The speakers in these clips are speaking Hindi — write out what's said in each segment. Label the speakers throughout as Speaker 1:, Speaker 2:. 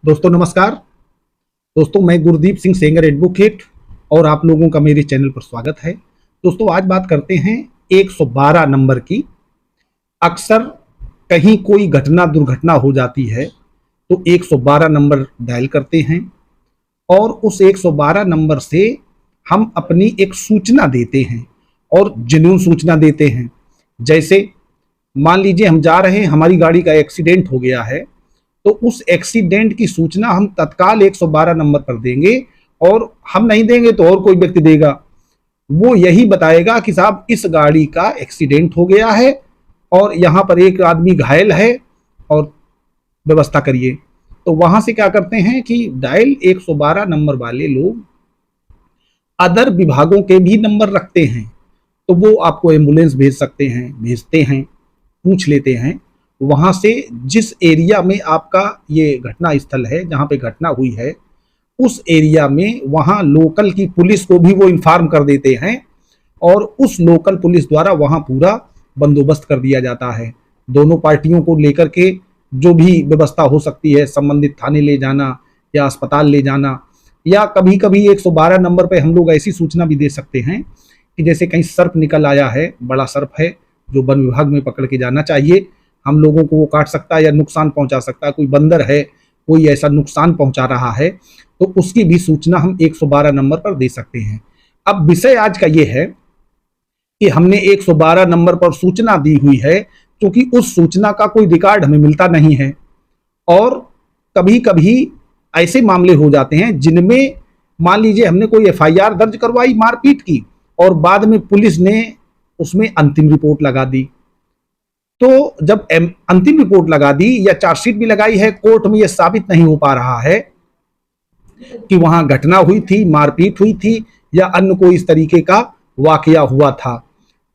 Speaker 1: दोस्तों नमस्कार। दोस्तों मैं गुरदीप सिंह सेंगर एडवोकेट और आप लोगों का मेरे चैनल पर स्वागत है। दोस्तों आज बात करते हैं 112 नंबर की। अक्सर कहीं कोई घटना दुर्घटना हो जाती है तो 112 नंबर डायल करते हैं और उस 112 नंबर से हम अपनी एक सूचना देते हैं और जेन्युइन सूचना देते हैं। जैसे मान लीजिए हम जा रहे हैं, हमारी गाड़ी का एक्सीडेंट हो गया है तो उस एक्सीडेंट की सूचना हम तत्काल 112 नंबर पर देंगे और हम नहीं देंगे तो और कोई व्यक्ति देगा। वो यही बताएगा कि साहब इस गाड़ी का एक्सीडेंट हो गया है और यहां पर एक आदमी घायल है और व्यवस्था करिए। तो वहां से क्या करते हैं कि डायल 112 नंबर वाले लोग अदर विभागों के भी नंबर रखते हैं, तो वो आपको एम्बुलेंस भेज सकते हैं, भेजते हैं, पूछ लेते हैं वहां से जिस एरिया में आपका ये घटना स्थल है, जहां पे घटना हुई है उस एरिया में वहां लोकल की पुलिस को भी वो इन्फॉर्म कर देते हैं और उस लोकल पुलिस द्वारा वहां पूरा बंदोबस्त कर दिया जाता है। दोनों पार्टियों को लेकर के जो भी व्यवस्था हो सकती है, संबंधित थाने ले जाना या अस्पताल ले जाना, या कभी कभी 112 नंबर पे हम लोग ऐसी सूचना भी दे सकते हैं कि जैसे कहीं सर्प निकल आया है, बड़ा सर्प है जो वन विभाग में पकड़ के जाना चाहिए, हम लोगों को वो काट सकता है या नुकसान पहुंचा सकता है, कोई बंदर है, कोई ऐसा नुकसान पहुंचा रहा है, तो उसकी भी सूचना हम 112 नंबर पर दे सकते हैं। अब विषय आज का ये है कि हमने 112 नंबर पर सूचना दी हुई है, क्योंकि उस सूचना का कोई रिकॉर्ड हमें मिलता नहीं है और कभी कभी ऐसे मामले हो जाते हैं जिनमें मान लीजिए हमने कोई एफआईआर दर्ज करवाई मारपीट की और बाद में पुलिस ने उसमें अंतिम रिपोर्ट लगा दी। तो जब अंतिम रिपोर्ट लगा दी या चार्जशीट भी लगाई है, कोर्ट में यह साबित नहीं हो पा रहा है कि वहां घटना हुई थी, मारपीट हुई थी या अन्य कोई इस तरीके का वाकया हुआ था,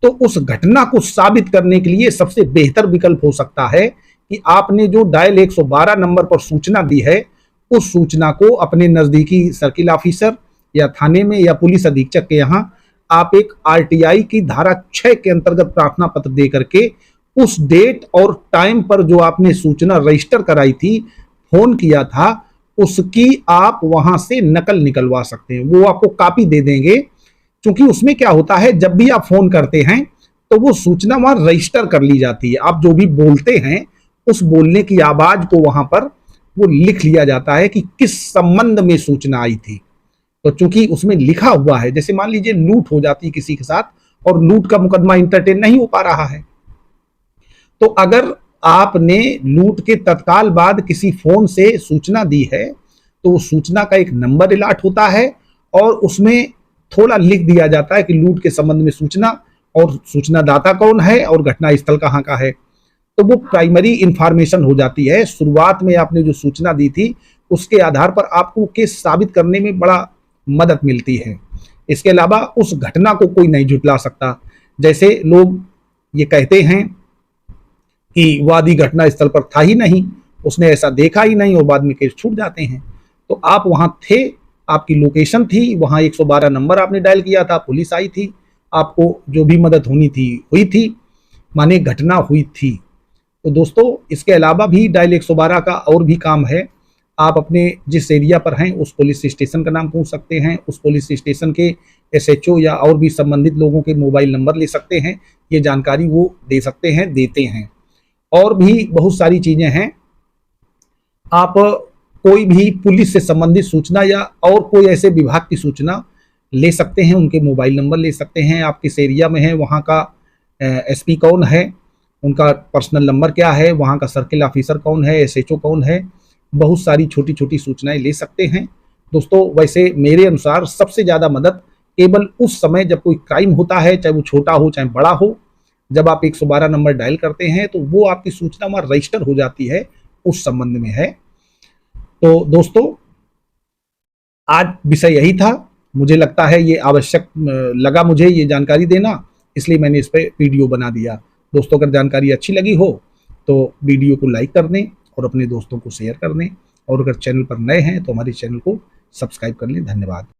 Speaker 1: तो उस घटना को साबित करने के लिए सबसे बेहतर विकल्प हो सकता है कि आपने जो डायल 112 नंबर पर सूचना दी है उस सूचना को अपने नजदीकी सर्किल ऑफिसर या थाने में या पुलिस अधीक्षक के यहाँ आप एक आरटीआई की धारा 6 के अंतर्गत प्रार्थना पत्र दे करके उस डेट और टाइम पर जो आपने सूचना रजिस्टर कराई थी, फोन किया था, उसकी आप वहां से नकल निकलवा सकते हैं। वो आपको कॉपी दे देंगे, क्योंकि उसमें क्या होता है जब भी आप फोन करते हैं तो वो सूचना वहां रजिस्टर कर ली जाती है। आप जो भी बोलते हैं उस बोलने की आवाज को वहां पर वो लिख लिया जाता है कि किस संबंध में सूचना आई थी। तो चूंकि उसमें लिखा हुआ है, जैसे मान लीजिए लूट हो जाती है किसी के साथ और लूट का मुकदमा इंटरटेन नहीं हो पा रहा है, तो अगर आपने लूट के तत्काल बाद किसी फोन से सूचना दी है तो उस सूचना का एक नंबर अलॉट होता है और उसमें थोड़ा लिख दिया जाता है कि लूट के संबंध में सूचना और सूचना दाता कौन है और घटना स्थल कहाँ का है। तो वो प्राइमरी इंफॉर्मेशन हो जाती है। शुरुआत में आपने जो सूचना दी थी उसके आधार पर आपको केस साबित करने में बड़ा मदद मिलती है। इसके अलावा उस घटना को कोई नहीं झुटला सकता। जैसे लोग ये कहते हैं कि वादी घटना स्थल पर था ही नहीं, उसने ऐसा देखा ही नहीं, और बाद में केस छूट जाते हैं। तो आप वहां थे, आपकी लोकेशन थी, वहां 112 नंबर आपने डायल किया था, पुलिस आई थी, आपको जो भी मदद होनी थी हुई थी, माने घटना हुई थी। तो दोस्तों इसके अलावा भी डायल 112 का और भी काम है। आप अपने जिस एरिया पर हैं उस पुलिस स्टेशन का नाम पूछ सकते हैं, उस पुलिस स्टेशन के एसएचओ या और भी संबंधित लोगों के मोबाइल नंबर ले सकते हैं, ये जानकारी वो दे सकते हैं, देते हैं। और भी बहुत सारी चीजें हैं। आप कोई भी पुलिस से संबंधित सूचना या और कोई ऐसे विभाग की सूचना ले सकते हैं, उनके मोबाइल नंबर ले सकते हैं। आप किस एरिया में हैं, वहाँ का एसपी कौन है, उनका पर्सनल नंबर क्या है, वहाँ का सर्किल ऑफिसर कौन है, एसएचओ कौन है, बहुत सारी छोटी छोटी सूचनाएं ले सकते हैं। दोस्तों वैसे मेरे अनुसार सबसे ज़्यादा मदद केवल उस समय जब कोई क्राइम होता है, चाहे वो छोटा हो चाहे बड़ा हो, जब आप 112 नंबर डायल करते हैं तो वो आपकी सूचना वहां रजिस्टर हो जाती है, उस संबंध में है। तो दोस्तों आज विषय यही था। मुझे लगता है ये आवश्यक लगा मुझे ये जानकारी देना, इसलिए मैंने इस पर वीडियो बना दिया। दोस्तों अगर जानकारी अच्छी लगी हो तो वीडियो को लाइक कर दें और अपने दोस्तों को शेयर कर दें, और अगर चैनल पर नए हैं तो हमारे चैनल को सब्सक्राइब कर लें। धन्यवाद।